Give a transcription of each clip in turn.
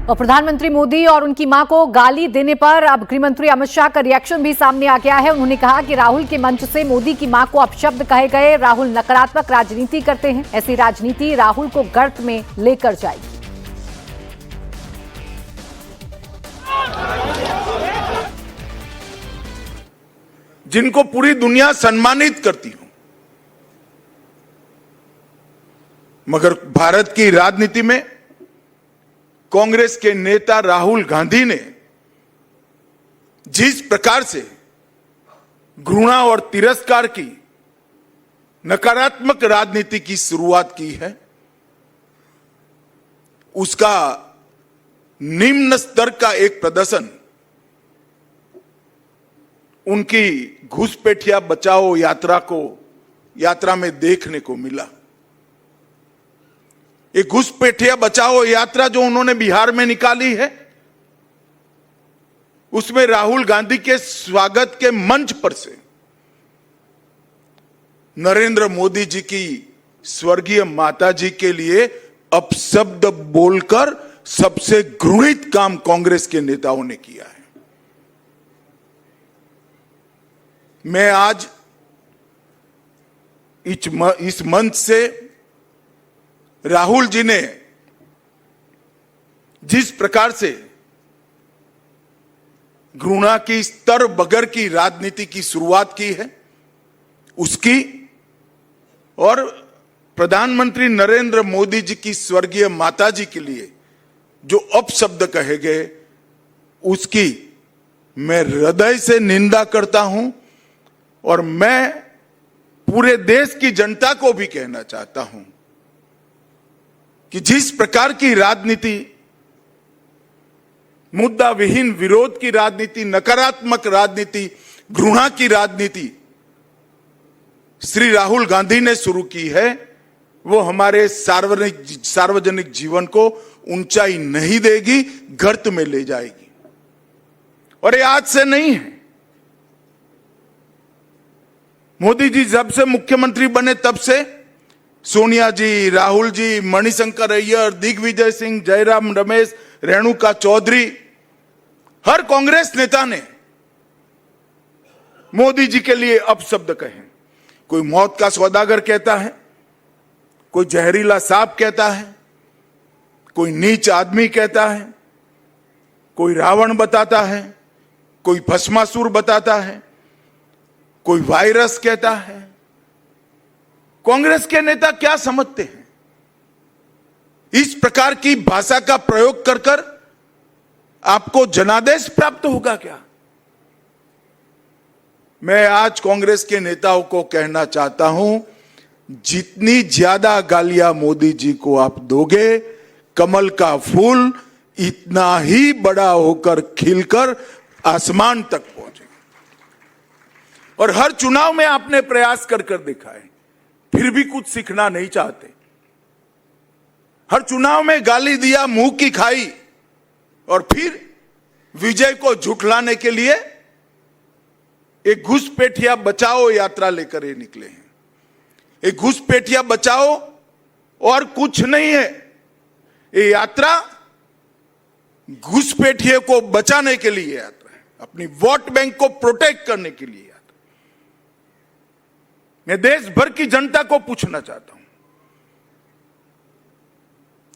और प्रधानमंत्री मोदी और उनकी मां को गाली देने पर अब गृहमंत्री अमित शाह का रिएक्शन भी सामने आ गया है। उन्होंने कहा कि राहुल के मंच से मोदी की मां को अपशब्द कहे गए। राहुल नकारात्मक राजनीति करते हैं, ऐसी राजनीति राहुल को गर्त में लेकर जाएगी। जिनको पूरी दुनिया सम्मानित करती हो, मगर भारत की राजनीति में कांग्रेस के नेता राहुल गांधी ने जिस प्रकार से घृणा और तिरस्कार की नकारात्मक राजनीति की शुरुआत की है, उसका निम्न स्तर का एक प्रदर्शन उनकी घुसपैठिया बचाओ यात्रा में देखने को मिला। एक घुसपैठिया बचाओ यात्रा जो उन्होंने बिहार में निकाली है, उसमें राहुल गांधी के स्वागत के मंच पर से नरेंद्र मोदी जी की स्वर्गीय माता जी के लिए अपशब्द बोलकर सबसे घृणित काम कांग्रेस के नेताओं ने किया है। मैं आज इस मंच से राहुल जी ने जिस प्रकार से घृणा की स्तर बगैर की राजनीति की शुरुआत की है, उसकी और प्रधानमंत्री नरेंद्र मोदी जी की स्वर्गीय माता जी के लिए जो अपशब्द कहे गए, उसकी मैं हृदय से निंदा करता हूं। और मैं पूरे देश की जनता को भी कहना चाहता हूं कि जिस प्रकार की राजनीति, मुद्दा विहीन विरोध की राजनीति, नकारात्मक राजनीति, घृणा की राजनीति श्री राहुल गांधी ने शुरू की है, वो हमारे सार्वजनिक जीवन को ऊंचाई नहीं देगी, गर्त में ले जाएगी। और ये आज से नहीं है। मोदी जी जब से मुख्यमंत्री बने तब से सोनिया जी, राहुल जी, मणिशंकर अय्यर, दिग्विजय सिंह, जयराम रमेश, रेणुका चौधरी, हर कांग्रेस नेता ने मोदी जी के लिए अपशब्द कहे। कोई मौत का सौदागर कहता है, कोई जहरीला सांप कहता है, कोई नीच आदमी कहता है, कोई रावण बताता है, कोई भस्मासुर बताता है, कोई वायरस कहता है। कांग्रेस के नेता क्या समझते हैं? इस प्रकार की भाषा का प्रयोग कर कर आपको जनादेश प्राप्त होगा क्या? मैं आज कांग्रेस के नेताओं को कहना चाहता हूं, जितनी ज्यादा गालियां मोदी जी को आप दोगे, कमल का फूल इतना ही बड़ा होकर खिलकर आसमान तक पहुंचेगा। और हर चुनाव में आपने प्रयास कर कर देखा है, फिर भी कुछ सीखना नहीं चाहते। हर चुनाव में गाली दिया, मुंह की खाई, और फिर विजय को झुठलाने के लिए एक घुसपैठिया बचाओ यात्रा लेकर ये निकले हैं। एक घुसपैठिया बचाओ और कुछ नहीं है। ये यात्रा घुसपैठिए को बचाने के लिए यात्रा है, अपनी वोट बैंक को प्रोटेक्ट करने के लिए यात्रा। मैं देश भर की जनता को पूछना चाहता हूं,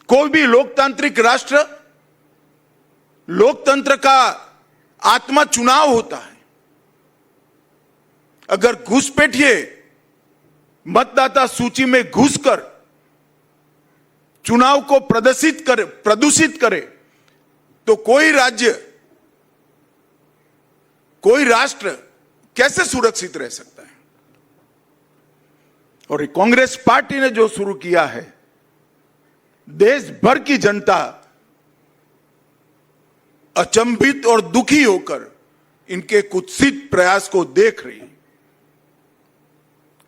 कोई भी लोकतांत्रिक राष्ट्र, लोकतंत्र का आत्मा चुनाव होता है। अगर घुसपैठिए मतदाता सूची में घुसकर चुनाव को प्रदूषित करे तो कोई राज्य, कोई राष्ट्र कैसे सुरक्षित रह सकता है? और कांग्रेस पार्टी ने जो शुरू किया है, देश भर की जनता अचंभित और दुखी होकर इनके कुत्सित प्रयास को देख रही है।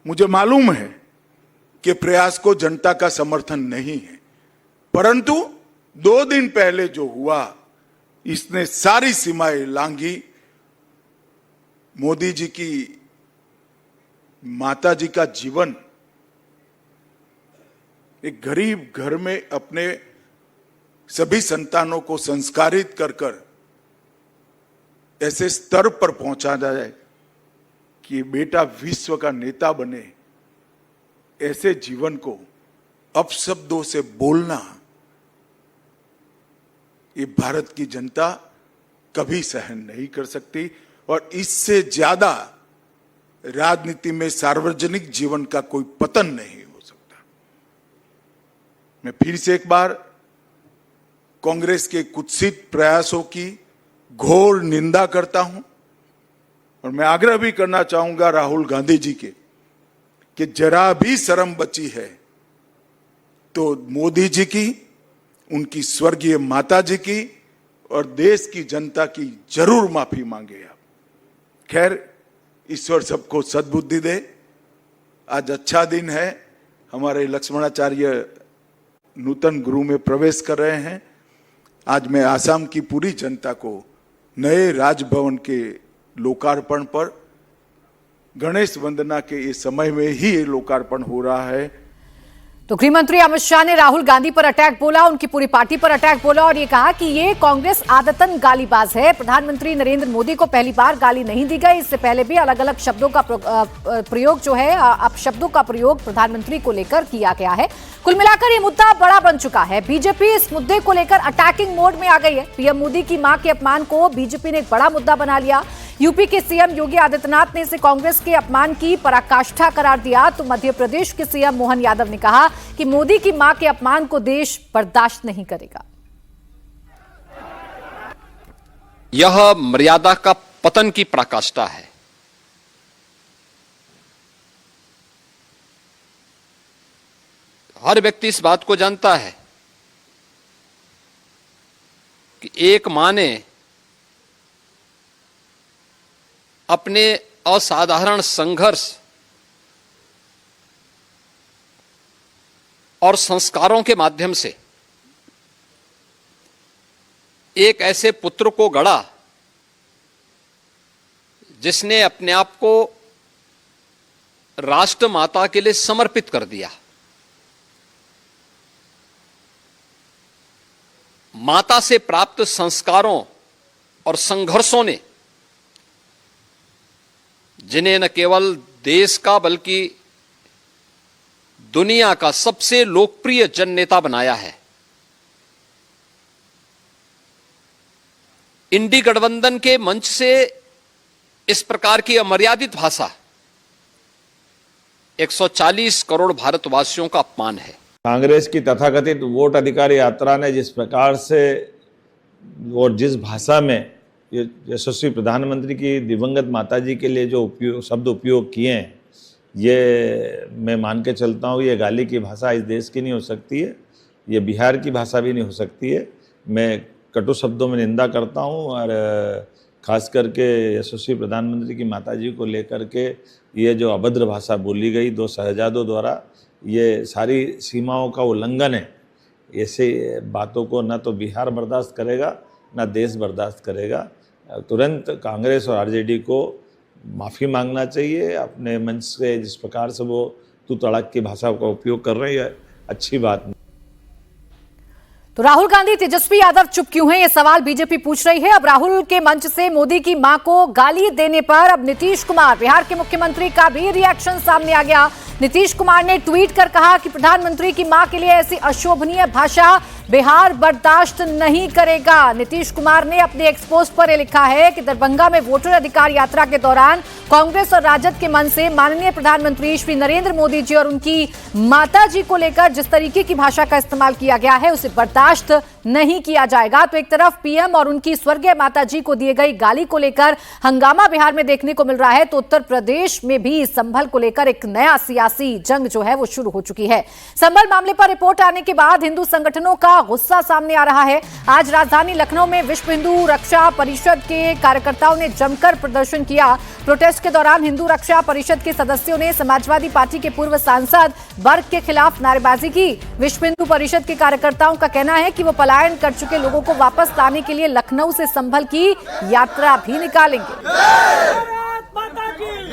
मुझे मालूम है कि प्रयास को जनता का समर्थन नहीं है, परंतु 2 दिन पहले जो हुआ, इसने सारी सीमाएं लांघी। मोदी जी की माता जी का जीवन एक गरीब घर में अपने सभी संतानों को संस्कारित कर ऐसे स्तर पर पहुंचा जाए कि बेटा विश्व का नेता बने, ऐसे जीवन को अपशब्दों से बोलना ये भारत की जनता कभी सहन नहीं कर सकती। और इससे ज्यादा राजनीति में सार्वजनिक जीवन का कोई पतन नहीं हो सकता। मैं फिर से एक बार कांग्रेस के कुत्सित प्रयासों की घोर निंदा करता हूं और मैं आग्रह भी करना चाहूंगा राहुल गांधी जी के कि जरा भी शर्म बची है तो मोदी जी की, उनकी स्वर्गीय माता जी की और देश की जनता की जरूर माफी मांगे आप। खैर, ईश्वर सबको सद्बुद्धि दे। आज अच्छा दिन है, हमारे लक्ष्मणाचार्य नूतन गुरु में प्रवेश कर रहे हैं। आज मैं आसाम की पूरी जनता को नए राजभवन के लोकार्पण पर, गणेश वंदना के इस समय में ही ये लोकार्पण हो रहा है। तो गृह मंत्री अमित शाह ने राहुल गांधी पर अटैक बोला, उनकी पूरी पार्टी पर अटैक बोला और ये कहा कि ये कांग्रेस आदतन गालीबाज है। प्रधानमंत्री नरेंद्र मोदी को पहली बार गाली नहीं दी गई, इससे पहले भी अलग अलग शब्दों का प्रयोग जो है, अपशब्दों का प्रयोग प्रधानमंत्री को लेकर किया गया है। कुल मिलाकर ये मुद्दा बड़ा बन चुका है। बीजेपी इस मुद्दे को लेकर अटैकिंग मोड में आ गई है। पीएम मोदी की मां के अपमान को बीजेपी ने एक बड़ा मुद्दा बना लिया। यूपी के सीएम योगी आदित्यनाथ ने इसे कांग्रेस के अपमान की पराकाष्ठा करार दिया, तो मध्य प्रदेश के सीएम मोहन यादव ने कहा कि मोदी की मां के अपमान को देश बर्दाश्त नहीं करेगा। यह मर्यादा का पतन की पराकाष्ठा है। हर व्यक्ति इस बात को जानता है कि एक मां ने अपने असाधारण संघर्ष और संस्कारों के माध्यम से एक ऐसे पुत्र को गढ़ा जिसने अपने आप को राष्ट्र माता के लिए समर्पित कर दिया। माता से प्राप्त संस्कारों और संघर्षों ने जिन्हें न केवल देश का बल्कि दुनिया का सबसे लोकप्रिय जन नेता बनाया है। इंडी गठबंधन के मंच से इस प्रकार की अमर्यादित भाषा 140 करोड़ भारतवासियों का अपमान है। कांग्रेस की तथाकथित वोट अधिकार यात्रा ने जिस प्रकार से और जिस भाषा में यशस्वी प्रधानमंत्री की दिवंगत माताजी के लिए जो शब्द उपयोग किए हैं, ये मैं मान के चलता हूँ ये गाली की भाषा इस देश की नहीं हो सकती है, ये बिहार की भाषा भी नहीं हो सकती है। मैं कटु शब्दों में निंदा करता हूँ और खास करके यशस्वी प्रधानमंत्री की माताजी को लेकर के ये जो अभद्र भाषा बोली गई दो शहजादों द्वारा, ये सारी सीमाओं का उल्लंघन है। ऐसे बातों को न तो बिहार बर्दाश्त करेगा न देश बर्दाश्त करेगा। तुरंत कांग्रेस और आरजेडी को माफ़ी मांगना चाहिए। अपने मंच से जिस प्रकार से वो तू तड़क की भाषा का उपयोग कर रहे हैं, अच्छी बात नहीं। तो राहुल गांधी, तेजस्वी यादव चुप क्यों हैं, ये सवाल बीजेपी पूछ रही है। अब राहुल के मंच से मोदी की मां को गाली देने पर अब नीतीश कुमार, बिहार के मुख्यमंत्री का भी रिएक्शन सामने आ गया। नीतीश कुमार ने ट्वीट कर कहा कि प्रधानमंत्री की मां के लिए ऐसी अशोभनीय भाषा बिहार बर्दाश्त नहीं करेगा। नीतीश कुमार ने अपने एक्सपोस्ट पर लिखा है कि दरभंगा में वोटर अधिकार यात्रा के दौरान कांग्रेस और राजद के मन से माननीय प्रधानमंत्री श्री नरेंद्र मोदी जी और उनकी माता जी को लेकर जिस तरीके की भाषा का इस्तेमाल किया गया है उसे बर्दाश्त नहीं किया जाएगा। तो एक तरफ पीएम और उनकी स्वर्गीय माता जी को दी गई गाली को लेकर हंगामा बिहार में देखने को मिल रहा है, तो उत्तर प्रदेश में भी संभल को लेकर एक नया सियासी जंग जो है वो शुरू हो चुकी है। संभल मामले पर रिपोर्ट आने के बाद हिंदू संगठनों का गुस्सा सामने आ रहा है। आज राजधानी लखनऊ में विश्व हिंदू रक्षा परिषद के कार्यकर्ताओं ने जमकर प्रदर्शन किया। प्रोटेस्ट के दौरान हिंदू रक्षा परिषद के सदस्यों ने समाजवादी पार्टी के पूर्व सांसद वर्ग के खिलाफ नारेबाजी की। विश्व हिंदू परिषद के कार्यकर्ताओं का कहना है कि वो पलायन कर चुके लोगों को वापस लाने के लिए लखनऊ से संभल की यात्रा भी निकालेंगे।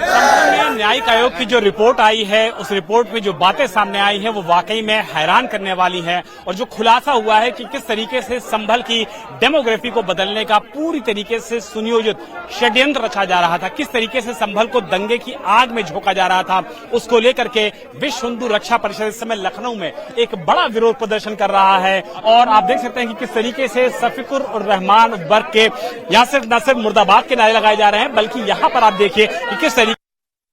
संभल में न्यायिक आयोग की जो रिपोर्ट आई है, उस रिपोर्ट में जो बातें सामने आई हैं वो वाकई में हैरान करने वाली हैं। और जो खुलासा हुआ है कि किस तरीके से संभल की डेमोग्राफी को बदलने का पूरी तरीके से सुनियोजित षड्यंत्र रचा जा रहा था, किस तरीके से संभल को दंगे की आग में झोंका जा रहा था, उसको लेकर के विश्व हिंदू रक्षा परिषद इस समय लखनऊ में एक बड़ा विरोध प्रदर्शन कर रहा है। और आप देख सकते हैं कि किस तरीके से शफीकुर और रहमान वर्ग के यहाँ से न सिर्फ मुर्दाबाद के नारे लगाए जा रहे हैं, बल्कि यहाँ पर आप देखिए कि किस तरीके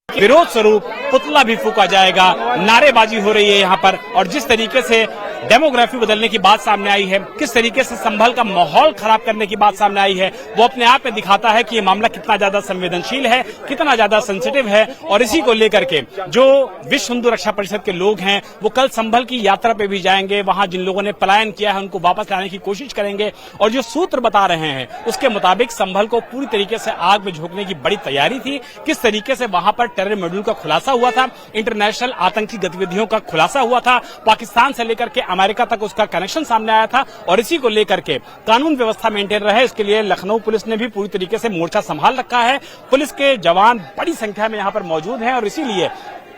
विरोध स्वरूप पुतला भी फूका जाएगा, नारेबाजी हो रही है यहाँ पर। और जिस तरीके से डेमोग्राफी बदलने की बात सामने आई है, किस तरीके से संभल का माहौल खराब करने की बात सामने आई है, वो अपने आप में दिखाता है कि ये मामला कितना ज्यादा संवेदनशील है, कितना ज्यादा सेंसिटिव है। और इसी को लेकर के जो विश्व हिंदू रक्षा परिषद के लोग हैं वो कल संभल की यात्रा पे भी जाएंगे, वहां जिन लोगों ने पलायन किया है उनको वापस लाने की कोशिश करेंगे। और जो सूत्र बता रहे हैं उसके मुताबिक संभल को पूरी तरीके से आग में झोंकने की बड़ी तैयारी थी। किस तरीके से वहां पर टेरर मॉड्यूल का खुलासा हुआ था, इंटरनेशनल आतंकी गतिविधियों का खुलासा हुआ था, पाकिस्तान से लेकर के अमेरिका तक उसका कनेक्शन सामने आया था। और इसी को लेकर के कानून व्यवस्था मेंटेन रहे, इसके लिए लखनऊ पुलिस ने भी पूरी तरीके से मोर्चा संभाल रखा है। पुलिस के जवान बड़ी संख्या में यहां पर मौजूद हैं और इसीलिए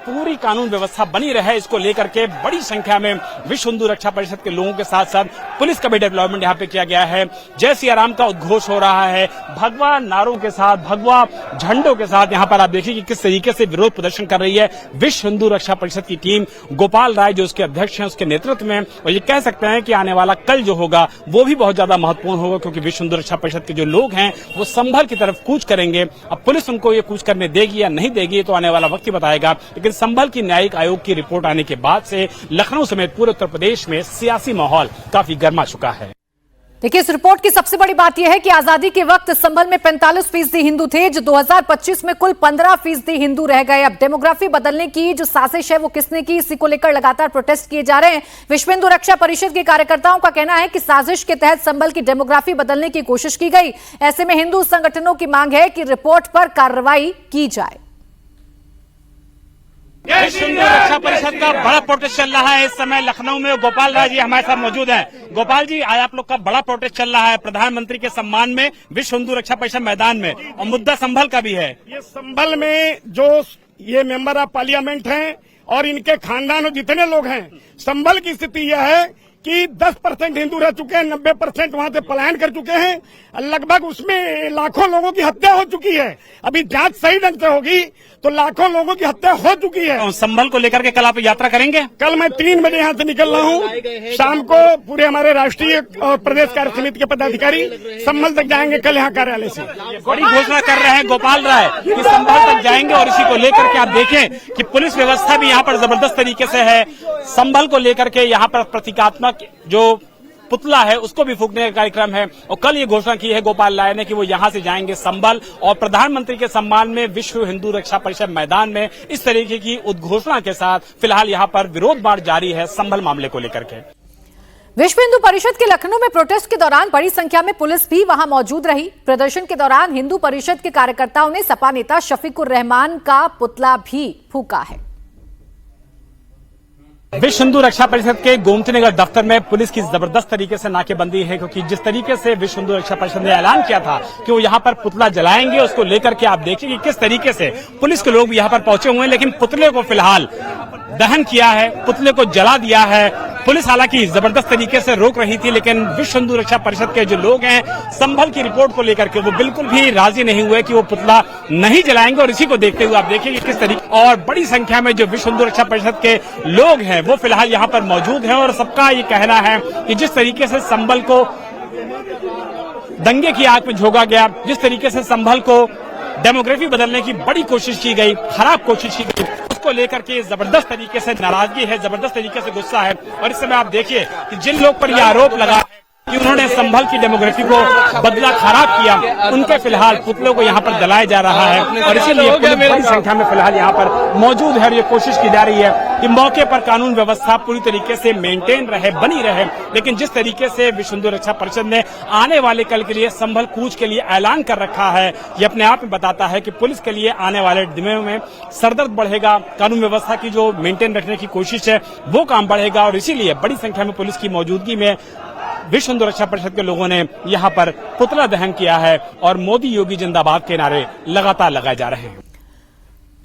पूरी कानून व्यवस्था बनी रहे, इसको लेकर के बड़ी संख्या में विश्व हिंदू रक्षा परिषद के लोगों के साथ साथ पुलिस का भी डेवलपमेंट यहाँ पे किया गया है। जय सिया राम का उद्घोष हो रहा है, भगवा नारों के साथ, भगवा झंडों के साथ। यहाँ पर आप देखिए कि किस तरीके से विरोध प्रदर्शन कर रही है विश्व हिंदू रक्षा परिषद की टीम। गोपाल राय जो उसके अध्यक्ष हैं, उसके नेतृत्व में। और ये कह सकते हैं कि आने वाला कल जो होगा वो भी बहुत ज्यादा महत्वपूर्ण होगा, क्योंकि विश्व हिंदू रक्षा परिषद के जो लोग हैं वो संभल की तरफ कूच करेंगे। अब पुलिस उनको ये कूच करने देगी या नहीं देगी तो आने वाला वक्त ही बताएगा। लेकिन संभल की न्यायिक आयोग की रिपोर्ट आने के बाद से लखनऊ समेत पूरे उत्तर प्रदेश में सियासी माहौल काफी गर्मा चुका है। देखिए, इस रिपोर्ट की सबसे बड़ी बात यह है कि आजादी के वक्त संभल में 45% हिंदू थे, जो 2025 में कुल 15% हिंदू रह गए। अब डेमोग्राफी बदलने की जो साजिश है वो किसने की, इसी को लेकर लगातार प्रोटेस्ट किए जा रहे हैं। विश्व हिंदू रक्षा परिषद के कार्यकर्ताओं का कहना है कि साजिश के तहत संभल की डेमोग्राफी बदलने की कोशिश की गई। ऐसे में हिंदू संगठनों की मांग है कि रिपोर्ट पर कार्रवाई की जाए। विश्व हिंदू रक्षा परिषद का बड़ा प्रोटेस्ट चल रहा है इस समय लखनऊ में। गोपाल राय जी हमारे साथ मौजूद हैं। गोपाल जी, आज आप लोग का बड़ा प्रोटेस्ट चल रहा है प्रधानमंत्री के सम्मान में विश्व हिंदू रक्षा परिषद मैदान में, और मुद्दा संभल का भी है। ये संभल में जो ये मेंबर ऑफ पार्लियामेंट हैं और इनके खानदान और जितने लोग हैं, संभल की स्थिति यह है कि 10% हिंदू रह चुके हैं, 90% वहां से पलायन कर चुके हैं, लगभग उसमें लाखों लोगों की हत्या हो चुकी है। अभी जांच सही ढंग से होगी तो लाखों लोगों की हत्या हो चुकी है। संभल को लेकर के कल आप यात्रा करेंगे? कल मैं 3 बजे यहाँ से निकल रहा हूँ। शाम को पूरे हमारे राष्ट्रीय और प्रदेश कार्य समिति के पदाधिकारी संभल तक जाएंगे कल यहाँ कार्यालय से। बड़ी घोषणा कर रहे हैं गोपाल राय कि संभल तक जाएंगे। और इसी को लेकर के आप देखें कि पुलिस व्यवस्था भी यहाँ पर जबरदस्त तरीके से है। संभल को लेकर के यहाँ पर प्रतीकात्मक जो पुतला है उसको भी फूकने का कार्यक्रम है। और कल ये घोषणा की है गोपाल राय ने कि वो यहां से जाएंगे संभल, और प्रधानमंत्री के सम्मान में विश्व हिंदू रक्षा परिषद मैदान में इस तरीके की उद्घोषणा के साथ फिलहाल यहां पर विरोध मार्च जारी है संभल मामले को लेकर के। विश्व हिंदू परिषद के लखनऊ में प्रोटेस्ट के दौरान बड़ी संख्या में पुलिस भी वहां मौजूद रही। प्रदर्शन के दौरान हिंदू परिषद के कार्यकर्ताओं ने सपा नेता शफीकुर रहमान का पुतला भी फूका है। विश्व हिंदू रक्षा परिषद के गोमती नगर दफ्तर में पुलिस की जबरदस्त तरीके से नाकेबंदी है, क्योंकि जिस तरीके से विश्व हिंदू रक्षा परिषद ने ऐलान किया था कि वो यहाँ पर पुतला जलाएंगे, उसको लेकर के आप देखिए कि किस तरीके से पुलिस के लोग यहाँ पर पहुंचे हुए हैं। लेकिन पुतले को फिलहाल दहन किया है, पुतले को जला दिया है। पुलिस हालांकि जबरदस्त तरीके से रोक रही थी, लेकिन विश्व हिंदू रक्षा परिषद के जो लोग हैं संभल की रिपोर्ट को लेकर के वो बिल्कुल भी राजी नहीं हुए कि वो पुतला नहीं जलाएंगे। और इसी को देखते हुए आप देखिए कि किस तरीके, और बड़ी संख्या में जो विश्व हिंदू रक्षा परिषद के लोग हैं वो फिलहाल यहाँ पर मौजूद हैं। और सबका ये कहना है कि जिस तरीके से संभल को दंगे की आग में झोंका गया, जिस तरीके से संभल को डेमोग्राफी बदलने की बड़ी कोशिश की गई, खराब कोशिश की गई, उसको लेकर के जबरदस्त तरीके से नाराजगी है, जबरदस्त तरीके से गुस्सा है। और इस समय आप देखिए कि जिन लोग पर यह आरोप लगा कि उन्होंने संभल की डेमोग्राफी को बदला, खराब किया, उनके फिलहाल पुतलों को यहाँ पर जलाया जा रहा है। और इसीलिए बड़ी संख्या में फिलहाल यहाँ पर मौजूद है और ये कोशिश की जा रही है कि मौके पर कानून व्यवस्था पूरी तरीके से मेंटेन रहे, बनी रहे। लेकिन जिस तरीके से विश्व हिंदू रक्षा परिषद ने आने वाले कल के लिए संभल कूच के लिए ऐलान कर रखा है, ये अपने आप में बताता है कि पुलिस के लिए आने वाले दिनों में सरदर्द बढ़ेगा। कानून व्यवस्था की जो मेंटेन रखने की कोशिश है वो काम बढ़ेगा। और इसीलिए बड़ी संख्या में पुलिस की मौजूदगी में विश्व हिंदू रक्षा परिषद के लोगों ने यहाँ पर पुतला दहन किया है और मोदी योगी जिंदाबाद के नारे लगातार लगाए जा रहे हैं।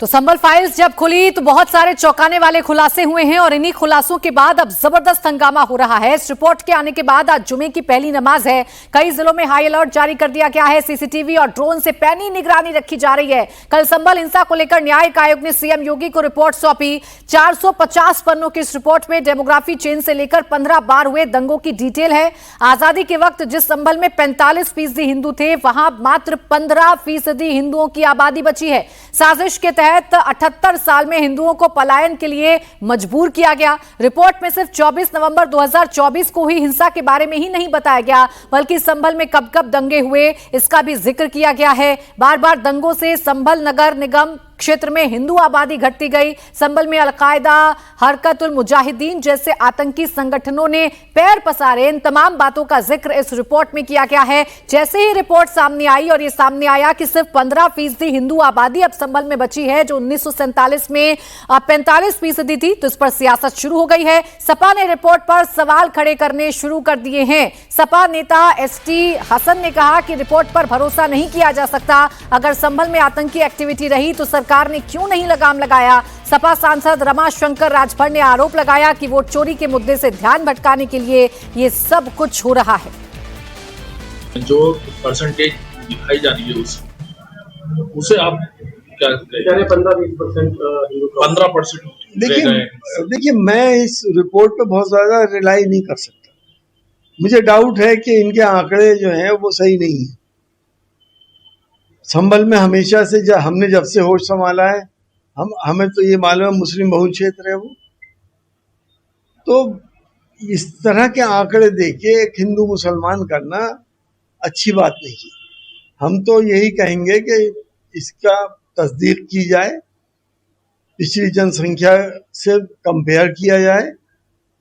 तो संभल फाइल्स जब खुली तो बहुत सारे चौंकाने वाले खुलासे हुए हैं और इन्हीं खुलासों के बाद अब जबरदस्त हंगामा हो रहा है। इस रिपोर्ट के आने के बाद आज जुमे की पहली नमाज है। कई जिलों में हाई अलर्ट जारी कर दिया गया है। सीसीटीवी और ड्रोन से पैनी निगरानी रखी जा रही है। कल संभल हिंसा को लेकर न्यायिक आयोग ने सीएम योगी को रिपोर्ट सौंपी। 450 पन्नों की इस रिपोर्ट में डेमोग्राफी चेंज से लेकर 15 बार हुए दंगों की डिटेल है। आजादी के वक्त जिस संभल में 45% हिंदू थे, वहां मात्र 15% हिंदुओं की आबादी बची है। साजिश के तहत 78 साल में हिंदुओं को पलायन के लिए मजबूर किया गया। रिपोर्ट में सिर्फ 24 नवंबर 2024 को ही हिंसा के बारे में ही नहीं बताया गया, बल्कि संभल में कब कब दंगे हुए इसका भी जिक्र किया गया है। बार बार दंगों से संभल नगर निगम क्षेत्र में हिंदू आबादी घटती गई। संभल में अलकायदा, हरकत उल मुजाहिदीन जैसे आतंकी संगठनों ने पैर पसारे। इन तमाम बातों का जिक्र इस रिपोर्ट में किया गया है। जैसे ही रिपोर्ट सामने आई और ये सामने आया कि सिर्फ 15% हिंदू आबादी अब संभल में बची है, जो 1947 में 45% थी, तो इस पर सियासत शुरू हो गई है। सपा ने रिपोर्ट पर सवाल खड़े करने शुरू कर दिए हैं। सपा नेता एसटी हसन ने कहा कि रिपोर्ट पर भरोसा नहीं किया जा सकता। अगर संभल में आतंकी एक्टिविटी रही तो सरकार ने क्यों नहीं लगाम लगाया। सपा सांसद रमाशंकर राजभर ने आरोप लगाया कि वोट चोरी के मुद्दे से ध्यान भटकाने के लिए ये सब कुछ हो रहा है। जो परसेंटेज दिखाई जा रही है उसे आप क्या कह रहे हैं? 15%। देखिए मैं इस रिपोर्ट पे बहुत ज्यादा रिलाई नहीं कर सकता। मुझे डाउट है कि इनके आंकड़े जो हैं वो सही नहीं है। संभल में हमेशा से हमने जब से होश संभाला है, हमें तो ये मालूम है मुस्लिम बहुल क्षेत्र है वो। तो इस तरह के आंकड़े देके एक हिंदू मुसलमान करना अच्छी बात नहीं है। हम तो यही कहेंगे कि इसका तस्दीक की जाए, पिछली जनसंख्या से कंपेयर किया जाए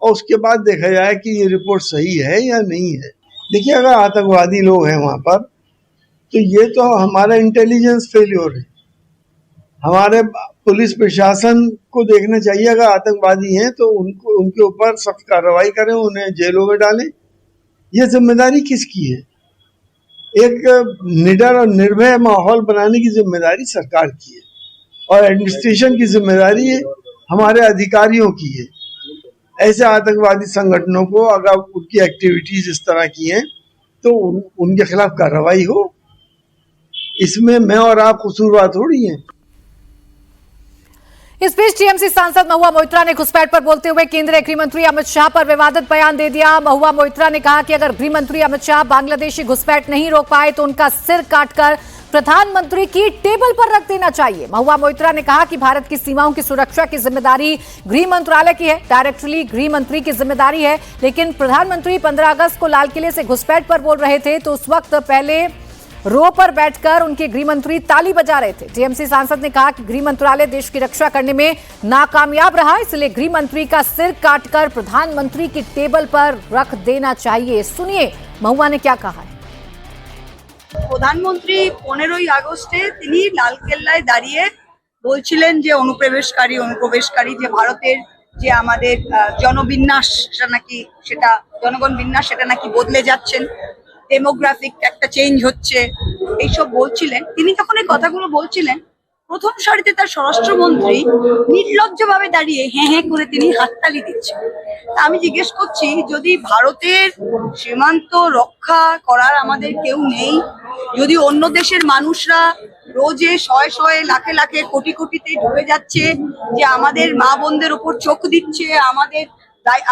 और उसके बाद देखा जाए कि ये रिपोर्ट सही है या नहीं है। देखिए अगर आतंकवादी लोग हैं वहां पर तो ये तो हमारा इंटेलिजेंस फेल्योर है। हमारे पुलिस प्रशासन को देखना चाहिए, अगर आतंकवादी हैं तो उनके ऊपर सख्त कार्रवाई करें, उन्हें जेलों में डालें। ये जिम्मेदारी किसकी है? एक निडर और निर्भय माहौल बनाने की जिम्मेदारी सरकार की है और एडमिनिस्ट्रेशन की जिम्मेदारी है हमारे अधिकारियों की है। ऐसे आतंकवादी संगठनों को अगर उनकी एक्टिविटीज इस तरह की हैं तो उनके खिलाफ कार्रवाई हो। इसमें मैं और आप कसूरवार थोड़ी हैं। इस बीच टीएमसी सांसद महुआ मोइत्रा ने घुसपैठ पर बोलते हुए केंद्रीय गृह मंत्री अमित शाह पर विवादित बयान दे दिया। महुआ मोइत्रा ने कहा कि अगर गृह मंत्री अमित शाह बांग्लादेशी घुसपैठ नहीं रोक पाए तो उनका सिर काटकर प्रधानमंत्री की टेबल पर रख देना चाहिए। महुआ मोइत्रा ने कहा कि भारत की सीमाओं की सुरक्षा की जिम्मेदारी गृह मंत्रालय की है, डायरेक्टली गृह मंत्री की जिम्मेदारी है। लेकिन प्रधानमंत्री 15 अगस्त को लाल किले से घुसपैठ पर बोल रहे थे तो उस वक्त पहले रो पर बैठकर उनके गृह मंत्री ताली बजा रहे थे। टीएमसी सांसद ने कहा कि गृह मंत्रालय देश की रक्षा करने में नाकामयाब रहा, इसलिए गृह मंत्री का सिर काटकर प्रधानमंत्री की टेबल पर रख देना चाहिए। सुनिए महुआ ने क्या कहा है। প্রধানমন্ত্রী 15ই আগস্টে তিনি লালকেল্লায় দাঁড়িয়ে বলছিলেন যে অনুপ্রবেশকারী যে ভারতের যে আমাদের জনবিন্যাস সেটা জনগণ বিন্যাস সেটা নাকি বদলে যাচ্ছেন, ডেমোগ্রাফিক একটা চেঞ্জ হচ্ছে, এইসব বলছিলেন। তিনি যখন এই কথাগুলো বলছিলেন প্রথম সারিতে তার স্বরাষ্ট্রমন্ত্রী নির্লজ্জভাবে দাঁড়িয়ে হ্যাঁ হ্যাঁ করে তিনি হাততালি দিচ্ছেন। তা আমি জিজ্ঞেস করছি, যদি ভারতের সীমান্ত রক্ষা করার আমাদের কেউ নেই, যদি অন্য দেশের মানুষরা রোজে শয়ে শয়ে লাখে লাখে কোটি কোটিতে ঢুকে যাচ্ছে, যে আমাদের মা বোনদের উপর চোখ দিচ্ছে,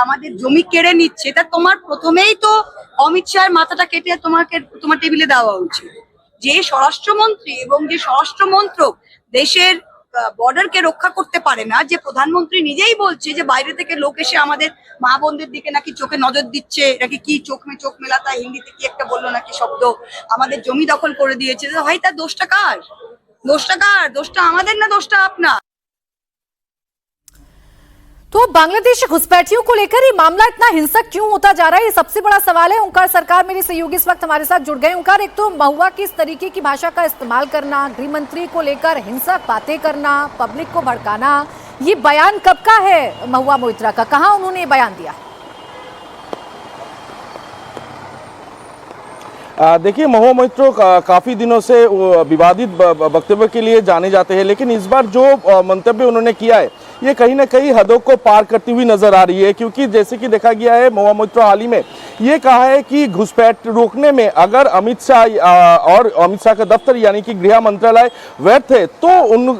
আমাদের জমি কেড়ে নিচ্ছে, তা তোমার প্রথমেই তো অমিত শাহের মাথাটা কেটে তোমার টেবিলে দেওয়া উচিত। যে স্বরাষ্ট্রমন্ত্রী এবং যে স্বরাষ্ট্র মন্ত্রক দেশের বর্ডারকে রক্ষা করতে পারে না, যে প্রধানমন্ত্রী নিজেই বলছে যে বাইরে থেকে লোক এসে আমাদের মা বোনদের দিকে নাকি চোখে নজর দিচ্ছে, নাকি কি চোখ মেলাতা হিন্দিতে কি একটা বললো নাকি শব্দ, আমাদের জমি দখল করে দিয়েছে, ভাই তার দোষটা কার? দোষটা আমাদের না দোষটা আপনার? तो बांग्लादेशी घुसपैठियों को लेकर ये मामला इतना हिंसक क्यों होता जा रहा है, ये सबसे बड़ा सवाल है। ओंकार सरकार मेरे सहयोगी इस वक्त हमारे साथ जुड़ गए। ओंकार, एक तो महुआ की इस तरीके की भाषा का इस्तेमाल करना, गृह मंत्री को लेकर हिंसक बातें करना, पब्लिक को भड़काना, ये बयान कब का है महुआ मोइत्रा का? कहां उन्होंने ये बयान दिया? देखिए, महुआ मोइत्रो काफी दिनों से विवादित वक्तव्य के लिए जाने जाते हैं, लेकिन इस बार जो मंतव्य उन्होंने किया है ये कहीं ना कहीं हदों को पार करती हुई नजर आ रही है। क्योंकि जैसे कि देखा गया है, महुआ मोइत्रो हाल ही में ये कहा है कि घुसपैठ रोकने में अगर अमित शाह का दफ्तर यानी कि गृह मंत्रालय व्यर्थ है तो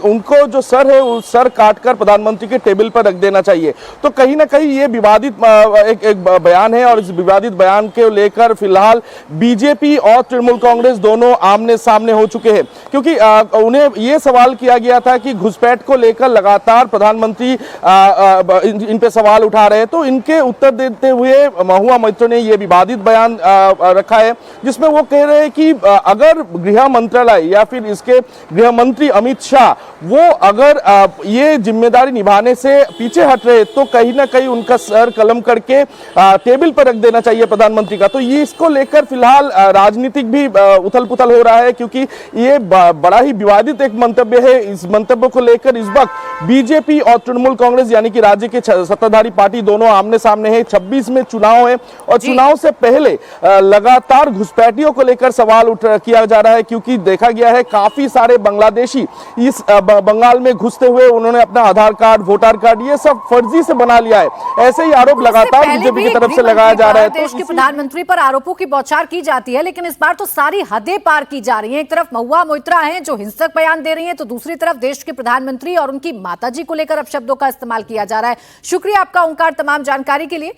उनको जो सर है वो सर काटकर प्रधानमंत्री के टेबल पर रख देना चाहिए। तो कहीं ना कहीं ये विवादित एक बयान है और इस विवादित बयान के लेकर फिलहाल बीजेपी और तृणमूल कांग्रेस दोनों आमने सामने हो चुके हैं। क्योंकि उन्हें ये सवाल किया गया था कि घुसपैठ को लेकर लगातार प्रधानमंत्री इन पे सवाल उठा रहे हैं, तो इनके उत्तर देते हुए महुआ मोइत्रो ने ये विवादित बयान रखा है, जिसमें वो कह रहे हैं कि अगर गृह मंत्रालय या फिर इसके गृह मंत्री अमित शाह वो अगर ये जिम्मेदारी निभाने से पीछे हट रहे तो कहीं ना कहीं उनका सर कलम करके टेबल पर रख देना चाहिए प्रधानमंत्री का। तो ये इसको लेकर फिलहाल राजनीतिक भी उथल पुथल हो रहा है, क्योंकि ये बड़ा ही विवादित एक मंतव्य है। इस मंतव्य को लेकर इस वक्त बीजेपी और तृणमूल कांग्रेस यानी कि राज्य के सत्ताधारी पार्टी दोनों आमने सामने है। 26 में चुनाव है और चुनाव से पहले लगातार घुसपैठियों को लेकर सवाल किया जा रहा है, क्योंकि देखा गया है काफी सारे बांग्लादेशी इस बंगाल में घुसते हुए उन्होंने अपना आधार कार्ड, वोटर कार्ड ये सब फर्जी से बना लिया है। ऐसे ही आरोप लगातार बीजेपी की तरफ से लगाया जा रहा है। देश के प्रधानमंत्री पर आरोपों की बौछार की जाती है, लेकिन इस बार तो सारी हदें पार की जा रही हैं। एक तरफ महुआ मोइत्रो हैं जो हिंसक बयान दे रही हैं, तो दूसरी तरफ देश के प्रधानमंत्री और उनकी माताजी को लेकर अपशब्दों का इस्तेमाल किया जा रहा है। शुक्रिया आपका ओंकार तमाम जानकारी के लिए।